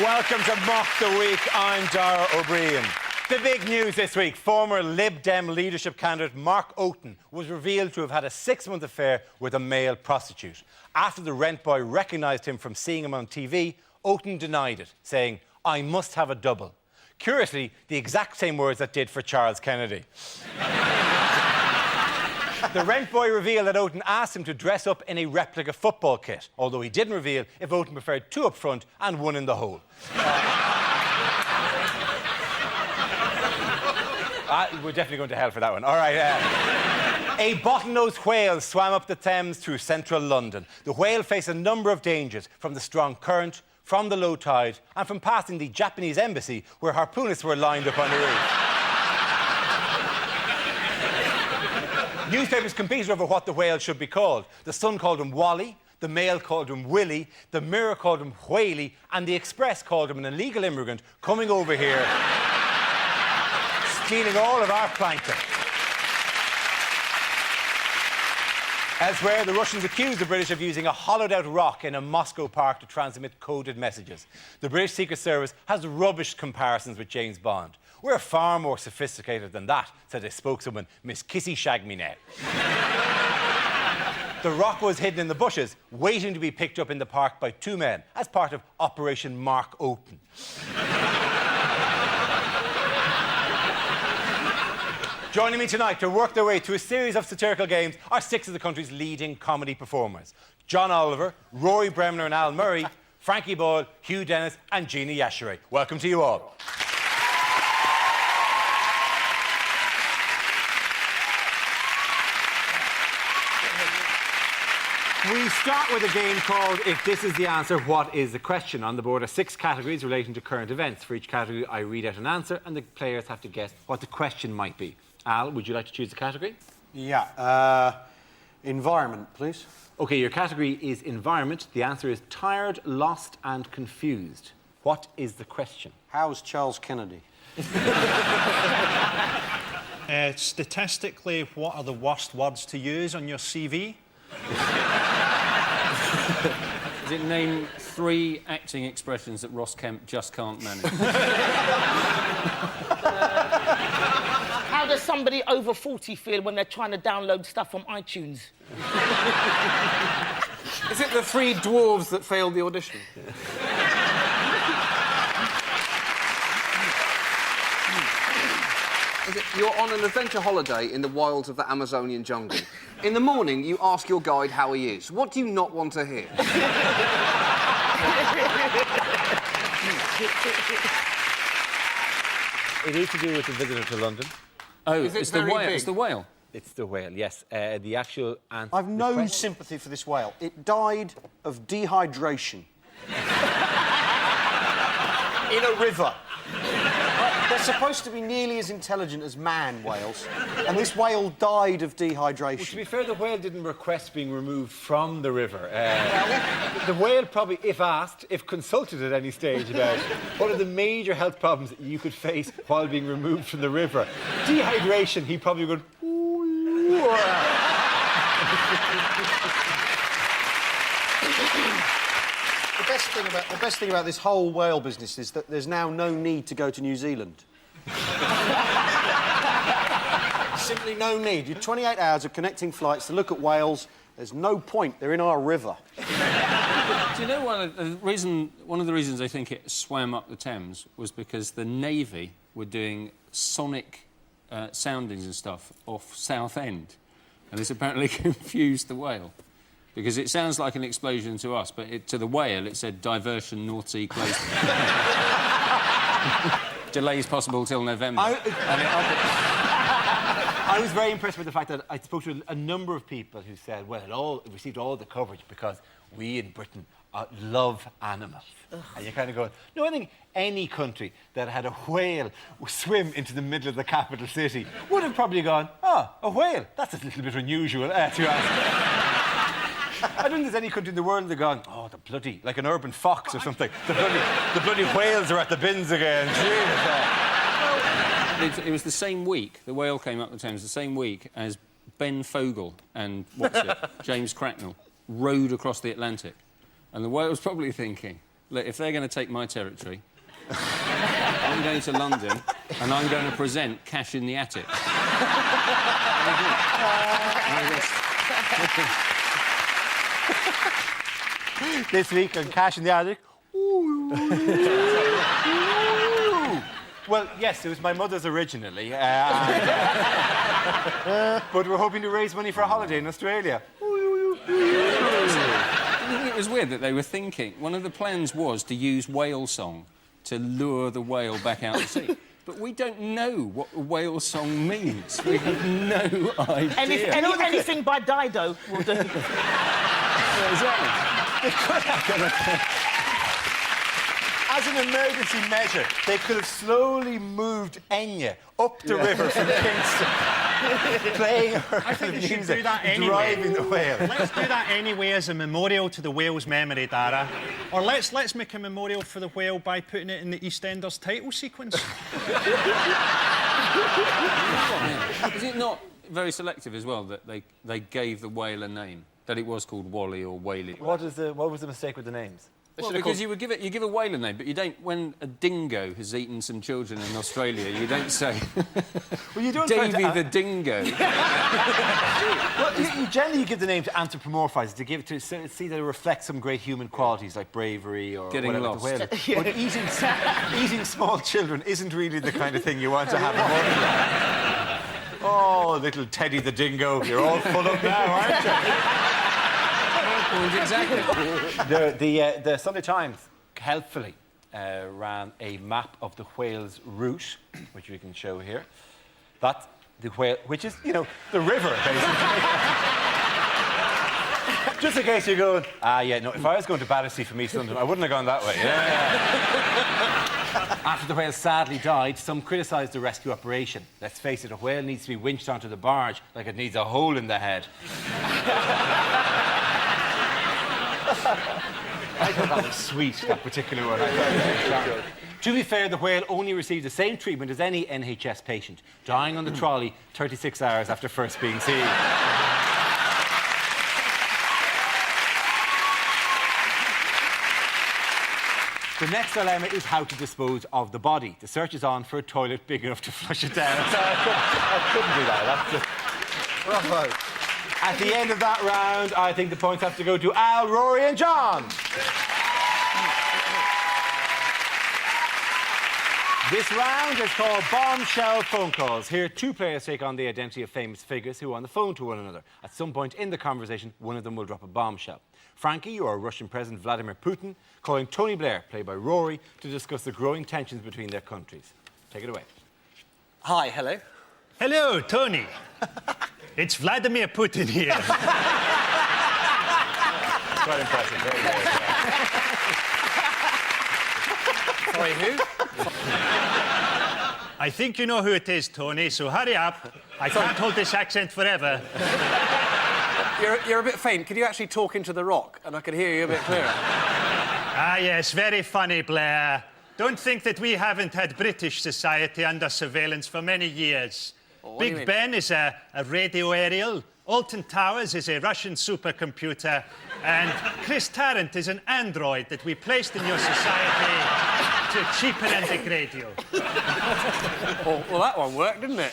Welcome to Mock the Week. I'm Dara O'Brien. The big news this week, former Lib Dem leadership candidate Mark Oaten was revealed to have had a 6-month affair with a male prostitute. After the rent boy recognised him from seeing him on TV, Oaten denied it, saying, "I must have a double." Curiously, the exact same words that did for Charles Kennedy. The rent boy revealed that Oaten asked him to dress up in a replica football kit, although he didn't reveal if Oaten preferred 2 up front and 1 in the hole. We're definitely going to hell for that one. All right. A bottlenose whale swam up the Thames through central London. The whale faced a number of dangers from the strong current, from the low tide, and from passing the Japanese embassy where harpoonists were lined up on the reef. Newspapers competed over what the whale should be called. The Sun called him Wally, the Mail called him Willie, the Mirror called him Whaley, and the Express called him an illegal immigrant coming over here, stealing all of our plankton. Elsewhere, the Russians accused the British of using a hollowed-out rock in a Moscow park to transmit coded messages. The British Secret Service has rubbished comparisons with James Bond. "We're far more sophisticated than that," said a spokeswoman, Miss Kissy Shagminette. The rock was hidden in the bushes, waiting to be picked up in the park by 2 men as part of Operation Mark Oaten. Joining me tonight to work their way through a series of satirical games are 6 of the country's leading comedy performers. John Oliver, Rory Bremner and Al Murray, Frankie Boyle, Hugh Dennis and Gina Yashere. Welcome to you all. We start with a game called If This Is the Answer, What Is the Question? On the board are 6 categories relating to current events. For each category, I read out an answer and the players have to guess what the question might be. Al, would you like to choose the category? Yeah. Environment, please. OK, your category is environment. The answer is tired, lost and confused. What is the question? How's Charles Kennedy? Statistically, what are the worst words to use on your CV? Does it name 3 acting expressions that Ross Kemp just can't manage? How does somebody over 40 feel when they're trying to download stuff from iTunes? Is it the 3 dwarves that failed the audition? You're on an adventure holiday in the wilds of the Amazonian jungle. In the morning, you ask your guide how he is. What do you not want to hear? It is to do with the visitor to London. Oh, Is it it's the very whale. big? It's the whale. It's the whale, yes. The actual answer... I've no sympathy for this whale. It died of dehydration. In a river. They're supposed to be nearly as intelligent as man whales, and this whale died of dehydration. Well, to be fair, the whale didn't request being removed from the river. The whale probably, if asked, if consulted at any stage about what are the major health problems that you could face while being removed from the river, dehydration, he probably would... The best thing about this whole whale business is that there's now no need to go to New Zealand. Simply no need. You're 28 hours of connecting flights to look at whales. There's no point. They're in our river. Do you know one of the reasons I think it swam up the Thames was because the Navy were doing sonic soundings and stuff off Southend, and this apparently confused the whale. Because it sounds like an explosion to us, but to the whale it said diversion, North Sea closed. Delays possible till November. I was very impressed with the fact that I spoke to a number of people who said, well, it received all the coverage because we in Britain love animals. Ugh. And you're kind of going, no, I think any country that had a whale swim into the middle of the capital city would have probably gone, a whale, that's a little bit unusual to ask. I don't think there's any country in the world that gone, the bloody, like an urban fox or something. The bloody whales are at the bins again. It was the same week, the whale came up the Thames, the same week as Ben Fogle and, James Cracknell rowed across the Atlantic. And the whale was probably thinking, look, if they're going to take my territory, I'm going to London and I'm going to present Cash in the Attic. This week on Cash in the Attic. Well, yes, it was my mother's originally. But we're hoping to raise money for a holiday in Australia. It was weird that they were thinking... One of the plans was to use whale song to lure the whale back out to sea. But we don't know what a whale song means. We have no idea. Anything by Dido will do. Yeah, exactly. As an emergency measure, they could have slowly moved Enya up the river from Kingston, playing her I think we should music, do that anyway. driving the whale. Let's do that anyway as a memorial to the whale's memory, Dara. Or let's make a memorial for the whale by putting it in the EastEnders title sequence. Is it not very selective as well that they gave the whale a name? That it was called Wally or Whaley? What was the mistake with the names? Well, because you give a whale a name, but you don't. When a dingo has eaten some children in Australia, you don't say. Well, you don't. Davy the dingo. Well, you generally give the name to anthropomorphise it, to give it to see that it reflects some great human qualities like bravery or Getting whatever. lost. But eating small children isn't really the kind of thing you want to have a morning. Oh, little Teddy the dingo, you're all full up now, aren't you? Exactly. The Sunday Times helpfully ran a map of the whale's route, which we can show here. That's the whale, which is, the river, basically. Just in case you're going, if I was going to Battersea from East London, I wouldn't have gone that way. After the whale sadly died, some criticised the rescue operation. Let's face it, a whale needs to be winched onto the barge like it needs a hole in the head. I thought that was sweet, that particular one. To be fair, the whale only received the same treatment as any NHS patient, dying on the trolley 36 hours after first being seen. The next dilemma is how to dispose of the body. The search is on for a toilet big enough to flush it down. So I couldn't do that. That's just... Bravo. At the end of that round, I think the points have to go to Al, Rory and John. This round is called Bombshell Phone Calls. Here, two players take on the identity of famous figures who are on the phone to one another. At some point in the conversation, one of them will drop a bombshell. Frankie, you are Russian President Vladimir Putin, calling Tony Blair, played by Rory, to discuss the growing tensions between their countries. Take it away. Hi, hello. Hello, Tony. It's Vladimir Putin here. Quite impressive. Very good. Sorry, who? I think you know who it is, Tony, so hurry up. I can't hold this accent forever. You're a bit faint. Can you actually talk into the rock and I can hear you a bit clearer? Ah, yes, very funny, Blair. Don't think that we haven't had British society under surveillance for many years. Big Ben is a radio aerial, Alton Towers is a Russian supercomputer, and Chris Tarrant is an android that we placed in your society to cheapen and degrade you. Well, that one worked, didn't it?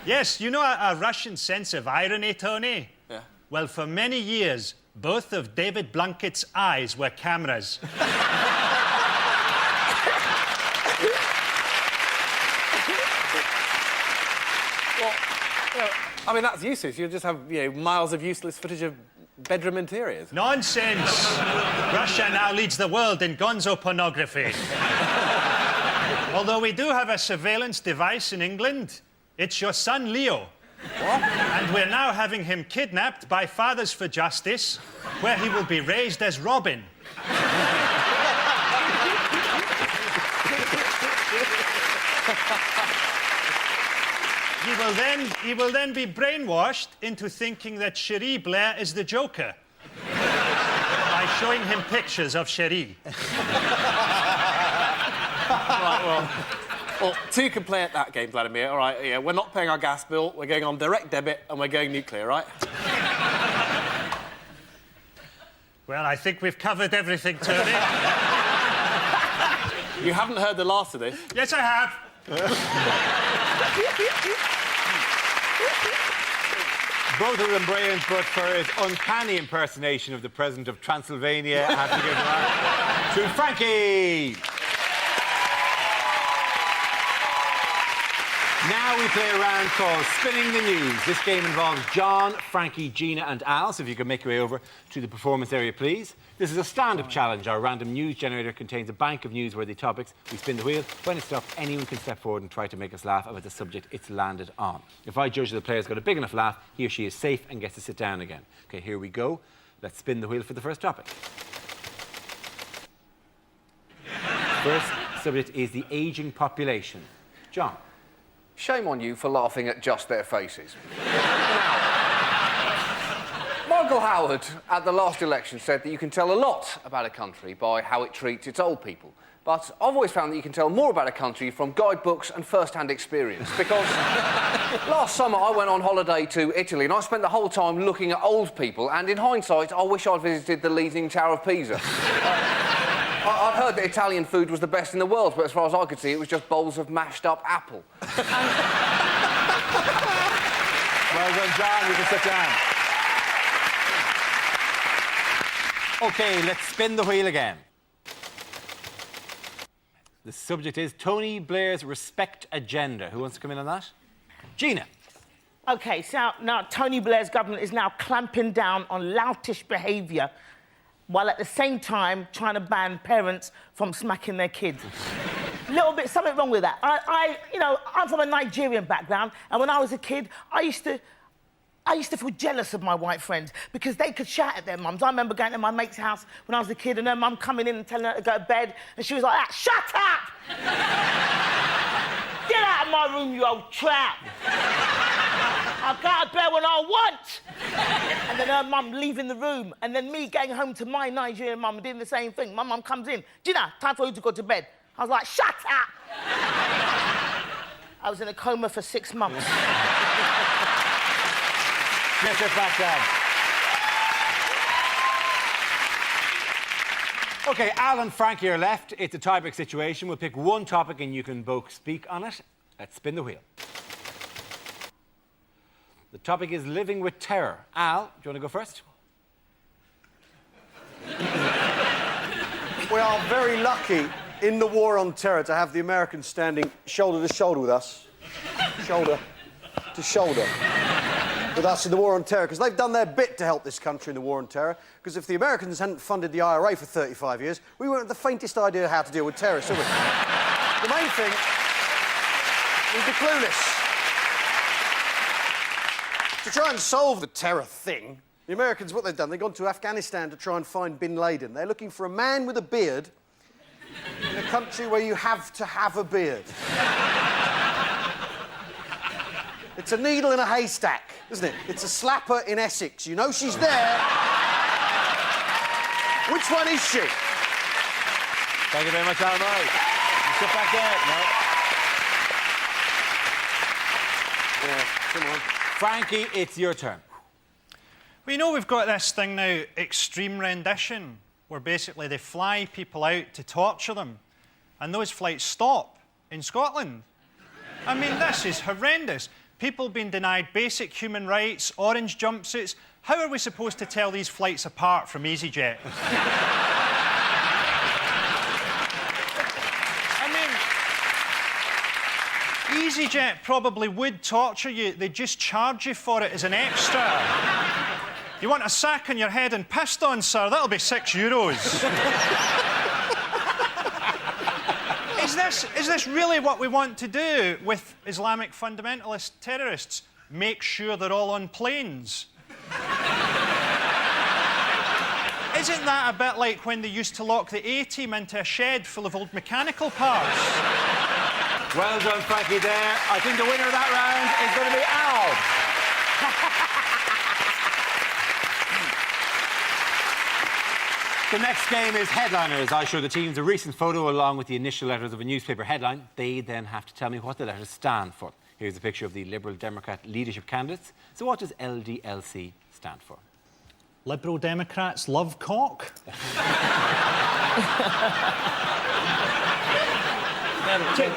Yes, you know a Russian sense of irony, Tony? Yeah. Well, for many years, both of David Blunkett's eyes were cameras. I mean, that's useless. You just have, miles of useless footage of bedroom interiors. Nonsense! Russia now leads the world in gonzo pornography. Although we do have a surveillance device in England. It's your son, Leo. What? And we're now having him kidnapped by Fathers for Justice, where he will be raised as Robin. He will then be brainwashed into thinking that Cherie Blair is the Joker by showing him pictures of Cherie. Right, well, two can play at that game, Vladimir. All right, yeah, we're not paying our gas bill, we're going on direct debit, and we're going nuclear, right? Well, I think we've covered everything, Tony. You haven't heard the last of this. Yes, I have. Both of them brilliant, but for his uncanny impersonation of the President of Transylvania, I have to give that to Frankie. Now we play a round called Spinning the News. This game involves John, Frankie, Gina and Al, so if you could make your way over to the performance area, please. This is a stand-up challenge. Our random news generator contains a bank of newsworthy topics. We spin the wheel. When it's stopped, anyone can step forward and try to make us laugh about the subject it's landed on. If I judge that the player's got a big enough laugh, he or she is safe and gets to sit down again. OK, here we go. Let's spin the wheel for the first topic. First subject is the ageing population. John. Shame on you for laughing at just their faces. Michael Howard, at the last election, said that you can tell a lot about a country by how it treats its old people. But I've always found that you can tell more about a country from guidebooks and first-hand experience, because last summer I went on holiday to Italy and I spent the whole time looking at old people, and in hindsight, I wish I'd visited the Leaning Tower of Pisa. I'd heard that Italian food was the best in the world, but as far as I could see, it was just bowls of mashed-up apple. Well done, John. You can sit down. OK, let's spin the wheel again. The subject is Tony Blair's Respect Agenda. Who wants to come in on that? Gina. OK, so now Tony Blair's government is now clamping down on loutish behaviour while at the same time trying to ban parents from smacking their kids. Something wrong with that. I'm from a Nigerian background, and when I was a kid, I used to feel jealous of my white friends because they could shout at their mums. I remember going to my mate's house when I was a kid and her mum coming in and telling her to go to bed, and she was like, "Shut up! Get out of my room, you old trap! I'll go to bed when I want!" And then her mum leaving the room, and then me going home to my Nigerian mum doing the same thing. My mum comes in, "Gina, time for you to go to bed." I was like, "Shut up!" I was in a coma for 6 months. Get it back down. OK, Al and Frankie are left. It's a tiebreak situation. We'll pick one topic and you can both speak on it. Let's spin the wheel. The topic is living with terror. Al, do you want to go first? We are very lucky in the war on terror to have the Americans standing shoulder to shoulder with us. Shoulder to shoulder with us in the war on terror, because they've done their bit to help this country in the war on terror, because if the Americans hadn't funded the IRA for 35 years, we wouldn't have the faintest idea how to deal with terrorists, would we? The main thing, we'd be clueless. To try and solve the terror thing, the Americans, what they've done, they've gone to Afghanistan to try and find bin Laden. They're looking for a man with a beard in a country where you have to have a beard. It's a needle in a haystack, isn't it? It's a slapper in Essex. You know she's there. Which one is she? Thank you very much, Al. You sit back there. No. Yeah, come on. Frankie, it's your turn. We know we've got this thing now, extreme rendition, where basically they fly people out to torture them, and those flights stop in Scotland. I mean, this is horrendous. People being denied basic human rights, orange jumpsuits. How are we supposed to tell these flights apart from EasyJet? I mean, EasyJet probably would torture you. They'd just charge you for it as an extra. You want a sack on your head and pissed on, sir? That'll be €6. Is this really what we want to do with Islamic fundamentalist terrorists? Make sure they're all on planes? Isn't that a bit like when they used to lock the A-team into a shed full of old mechanical parts? Well done, Frankie, there. I think the winner of that round is going to be Al. The next game is Headliners. I show the teams a recent photo along with the initial letters of a newspaper headline. They then have to tell me what the letters stand for. Here's a picture of the Liberal Democrat leadership candidates. So what does LDLC stand for? Liberal Democrats love cock.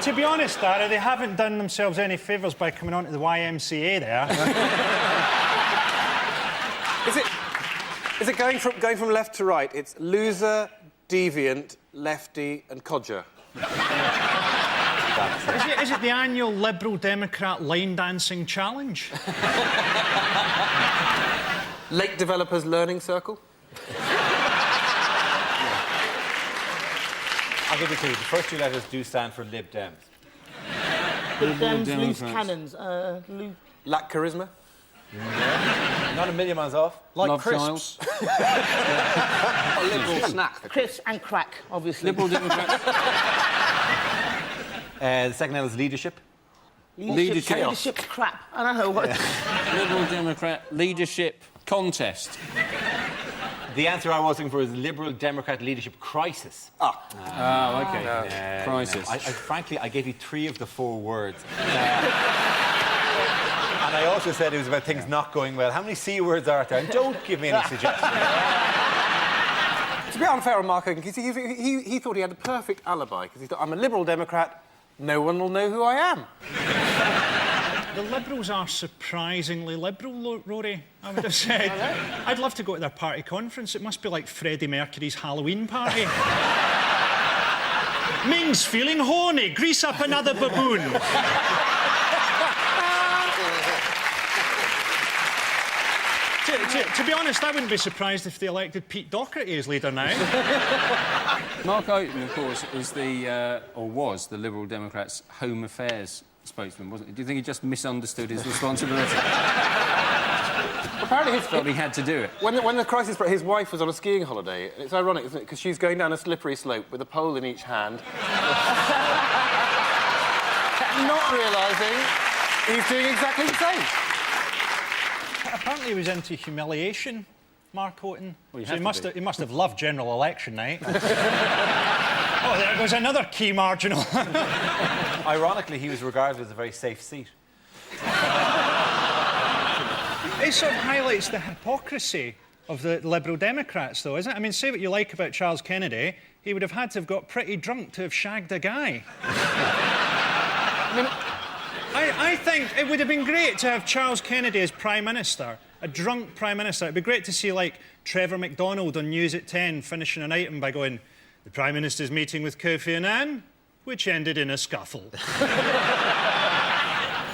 To be honest, Dara, they haven't done themselves any favours by coming on to the YMCA there. Is it going from left to right? It's loser, deviant, lefty, and codger. Is it the annual Liberal Democrat line dancing challenge? Lake Developers Learning Circle? I'll give you two. The first two letters do stand for Lib Dems. Lib Dems, loose Democrats. cannons. Lack charisma? Not a million miles off. Like Love crisps. A liberal snack. Crisps and crack, obviously. Liberal Democrats. The second letter is leadership. Leadership's crap. I don't know what... Liberal Democrat leadership contest. The answer I was looking for is Liberal Democrat leadership crisis. Oh, OK. Crisis. Frankly, I gave you 3 of the 4 words. And I also said it was about things not going well. How many C words are there? And don't give me any suggestions. It's a bit unfair on Mark Hogan, because he thought he had the perfect alibi, because he thought, I'm a Liberal Democrat, no one will know who I am. The Liberals are surprisingly liberal, Rory, I would have said. I'd love to go to their party conference. It must be like Freddie Mercury's Halloween party. Ming's feeling horny. Grease up another baboon. To be honest, I wouldn't be surprised if they elected Pete Doherty as leader now. Mark Oaten, of course, is was the Liberal Democrats' Home Affairs spokesman, wasn't he? Do you think he just misunderstood his responsibility? Apparently, Felt he had to do it. when the crisis broke, his wife was on a skiing holiday. It's ironic, isn't it? Because she's going down a slippery slope with a pole in each hand, not realising he's doing exactly the same. Apparently he was into humiliation, Mark Oaten. Well, so he must have loved general election night. Oh, there goes another key marginal. Ironically, he was regarded as a very safe seat. It sort of highlights the hypocrisy of the Liberal Democrats, though, isn't it? I mean, say what you like about Charles Kennedy, he would have had to have got pretty drunk to have shagged a guy. I think it would have been great to have Charles Kennedy as Prime Minister, a drunk Prime Minister. It'd be great to see, like, Trevor McDonald on News at 10 finishing an item by going, "The Prime Minister's meeting with Kofi Annan, which ended in a scuffle."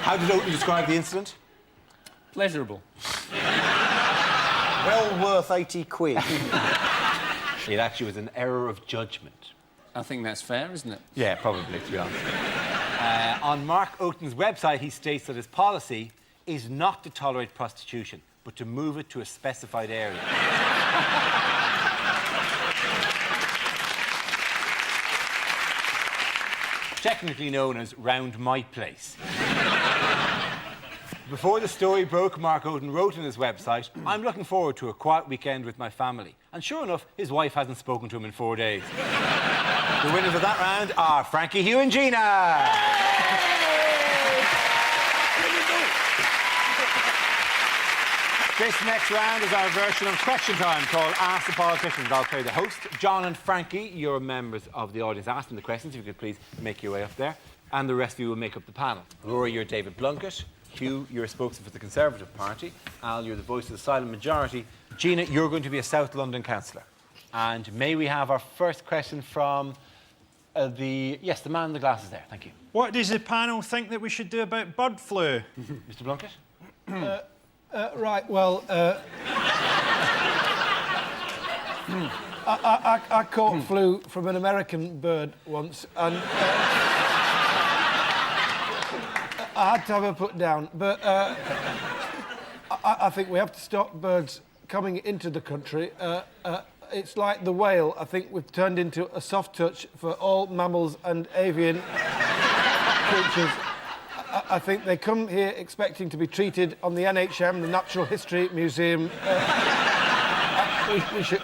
How did Oaten describe the incident? Pleasurable. Well worth 80 quid. It actually was an error of judgment. I think that's fair, isn't it? Yeah, probably, to be honest. On Mark Oaten's website, he states that his policy is not to tolerate prostitution, but to move it to a specified area. Technically known as Round My Place. Before the story broke, Mark Oaten wrote on his website, "I'm looking forward to a quiet weekend with my family." And sure enough, his wife hasn't spoken to him in 4 days. The winners of that round are Frankie, Hugh and Gina. This next round is our version of Question Time called Ask the Politicians. I'll play the host. John and Frankie, you're members of the audience asking the questions. If you could please make your way up there. And the rest of you will make up the panel. Rory, you're David Blunkett. Hugh, you're a spokesman for the Conservative Party. Al, you're the voice of the silent majority. Gina, you're going to be a South London councillor. And may we have our first question from the man in the glasses there. Thank you. What does the panel think that we should do about bird flu? Mr. Blunkett? Right, well, I caught flu from an American bird once, and I had to have her put down. But I think we have to stop birds coming into the country. It's like the whale. I think we've turned into a soft touch for all mammals and avian creatures. I think they come here expecting to be treated on the NHM, the Natural History Museum.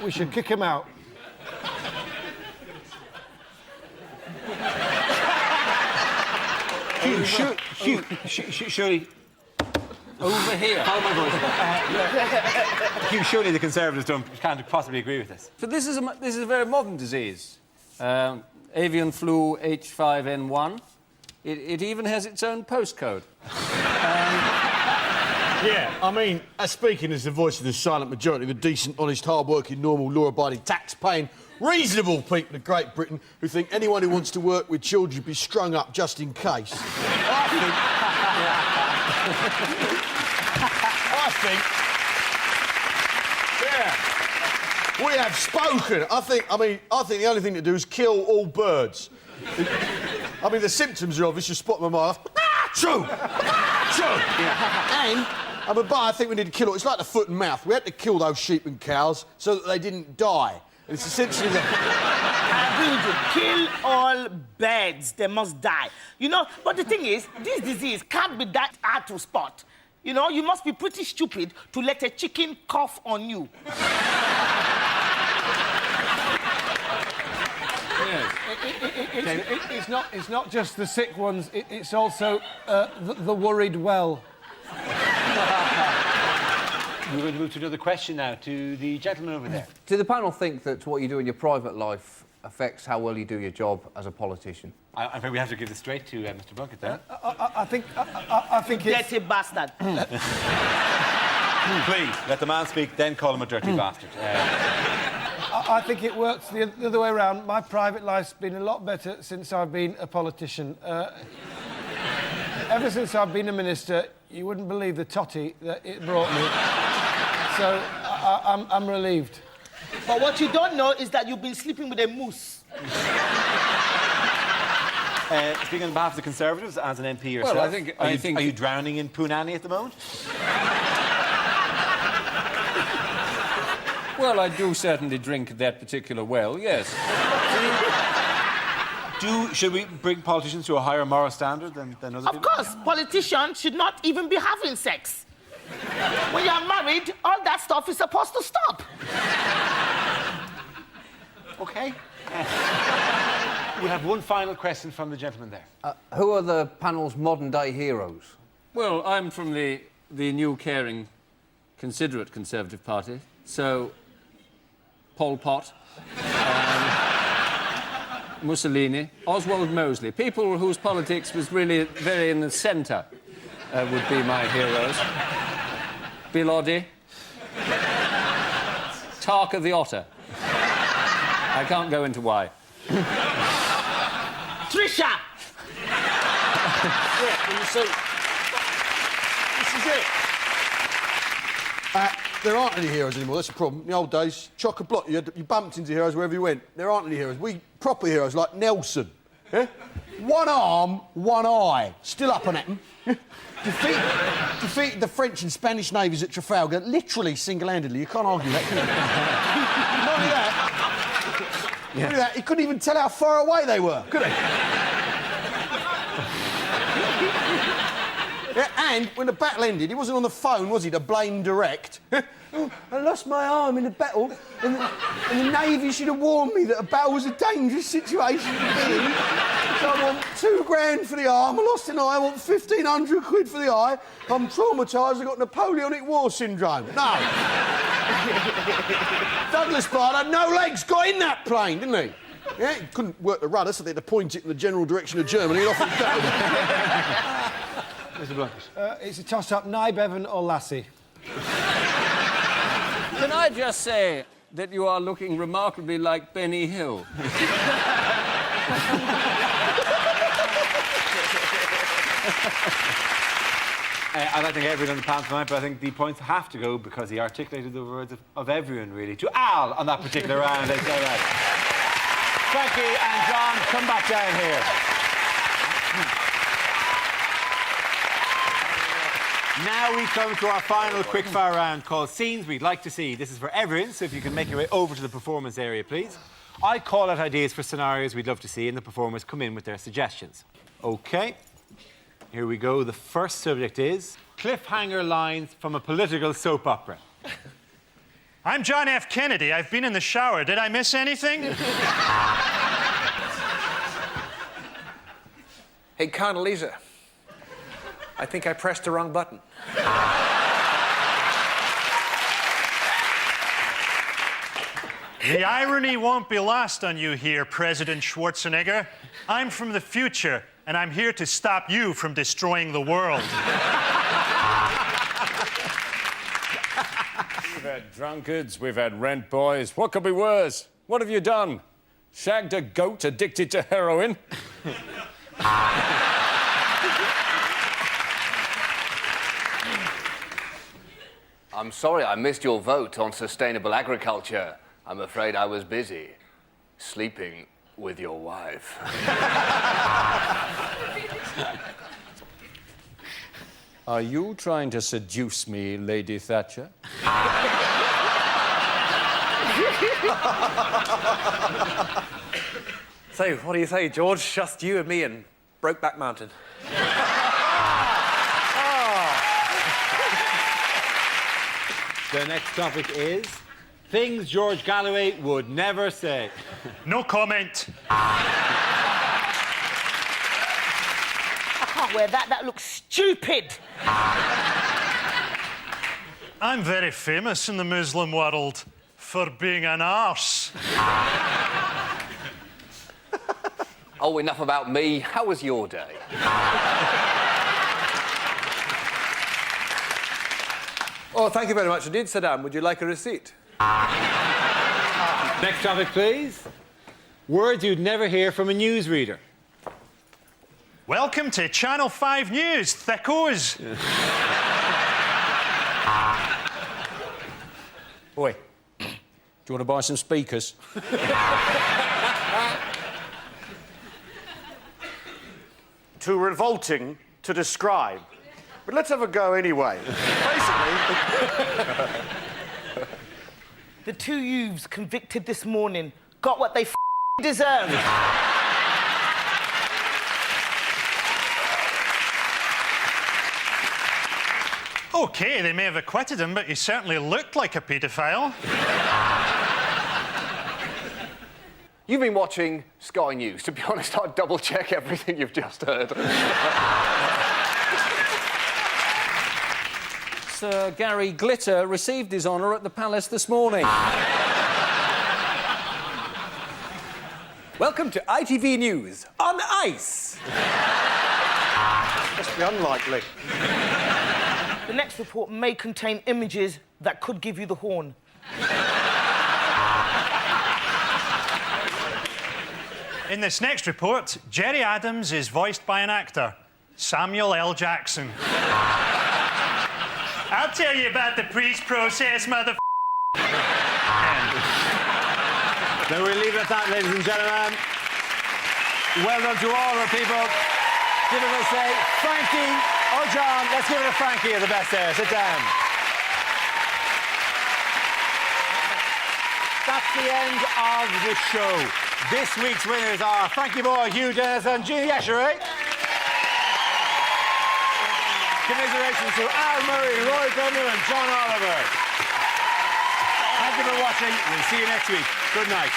We should kick him out. Hugh, surely... Over here. Follow my voice. Hugh, surely the Conservatives can't possibly agree with this. But this is a very modern disease. Avian flu H5N1. It even has its own postcode. Yeah, I mean, speaking as the voice of the silent majority, the decent, honest, hard-working, normal, law-abiding, tax-paying, reasonable people of Great Britain who think anyone who wants to work with children should be strung up just in case. I think... Yeah. We have spoken. I think the only thing to do is kill all birds. I mean, the symptoms are obvious. You spot them off. Achoo! Achoo! And... but I think we need to kill it. It's like the foot and mouth. We had to kill those sheep and cows so that they didn't die. And it's essentially the... Kill all birds. They must die. You know, but the thing is, this disease can't be that hard to spot. You know, you must be pretty stupid to let a chicken cough on you. It's not just the sick ones, it's also the worried well. We're going to move to another question now, to the gentleman over there. Do the panel think that what you do in your private life affects how well you do your job as a politician? I think we have to give this straight to Mr. Bucket there. I think it's... Dirty bastard. Please, let the man speak, then call him a dirty bastard. I think it works the other way around. My private life's been a lot better since I've been a politician. Ever since I've been a minister, you wouldn't believe the totty that it brought me. So I'm relieved. But what you don't know is that you've been sleeping with a moose. Speaking on behalf of the Conservatives, as an MP yourself, Well, I think... Are you drowning in Punani at the moment? Well, I do certainly drink at that particular well, yes. Should we bring politicians to a higher moral standard than other people? Of course, politicians should not even be having sex. When you're married, all that stuff is supposed to stop. OK. We have one final question from the gentleman there. Who are the panel's modern-day heroes? Well, I'm from the new, caring, considerate Conservative Party, so Pol Pot, Mussolini, Oswald Mosley, people whose politics was really very in the centre would be my heroes. Bill Oddie, Tarka the Otter. I can't go into why. Trisha! Yeah, you see, this is it. There aren't any heroes anymore, that's the problem. In the old days, chock-a-block, you bumped into heroes wherever you went. There aren't any heroes. We proper heroes like Nelson. Yeah? One arm, one eye. Still up and at 'em. Defeated the French and Spanish navies at Trafalgar, literally single-handedly. You can't argue that, can you? Not only that, he couldn't even tell how far away they were, could he? Yeah, and when the battle ended, he wasn't on the phone, was he, to blame direct? Oh, I lost my arm in a battle, and the Navy should have warned me that a battle was a dangerous situation to be in. So I want £2,000 for the arm, I lost an eye, I want 1,500 quid for the eye. I'm traumatised, I've got Napoleonic War syndrome. No. Douglas Baird had no legs, got in that plane, didn't he? Yeah, he couldn't work the rudder, so they had to point it in the general direction of Germany and off it go. Mr. Blunkett. It's a toss-up, Nye Bevan or Lassie. Can I just say that you are looking remarkably like Benny Hill? I'd like to thank everyone on the panel tonight, but I think the points have to go because he articulated the words of everyone, really. To Al on that particular round, they say that. Frankie and John, come back down here. Now we come to our final quickfire round called Scenes We'd Like to See. This is for everyone, so if you can make your way over to the performance area, please. I call out ideas for scenarios we'd love to see, and the performers come in with their suggestions. OK. Here we go. The first subject is cliffhanger lines from a political soap opera. I'm John F. Kennedy. I've been in the shower. Did I miss anything? Hey, Condoleezza. I think I pressed the wrong button. The irony won't be lost on you here, President Schwarzenegger. I'm from the future, and I'm here to stop you from destroying the world. We've had drunkards, we've had rent boys. What could be worse? What have you done? Shagged a goat addicted to heroin? I'm sorry I missed your vote on sustainable agriculture. I'm afraid I was busy sleeping with your wife. Are you trying to seduce me, Lady Thatcher? So, what do you say, George? Just you and me and Brokeback Mountain. The next topic is things George Galloway would never say. No comment. I can't wear that. That looks stupid. I'm very famous in the Muslim world for being an arse. Oh, enough about me. How was your day? Oh, thank you very much indeed, Saddam. Would you like a receipt? Next topic, please. Words you'd never hear from a newsreader. Welcome to Channel 5 News, thickos. Boy, do you want to buy some speakers? Too revolting to describe. But let's have a go anyway. Basically... The two youths convicted this morning got what they deserved. OK, they may have acquitted him, but he certainly looked like a paedophile. You've been watching Sky News. To be honest, I'd double-check everything you've just heard. Sir Gary Glitter received his honour at the palace this morning. Welcome to ITV News on Ice. Must be unlikely. The next report may contain images that could give you the horn. In this next report, Jerry Adams is voiced by an actor, Samuel L. Jackson. I'll tell you about the peace process, mother. Then we'll leave it at that, ladies and gentlemen. Well done to all our people. Give it a say, Frankie or John. Let's give it a Frankie of the best there. Sit down. That's the end of the show. This week's winners are Frankie Boyle, Hugh and Gina Yashere. Commiserations to Al Murray, Rory Bremner and John Oliver. Thank you for watching. We'll see you next week. Good night.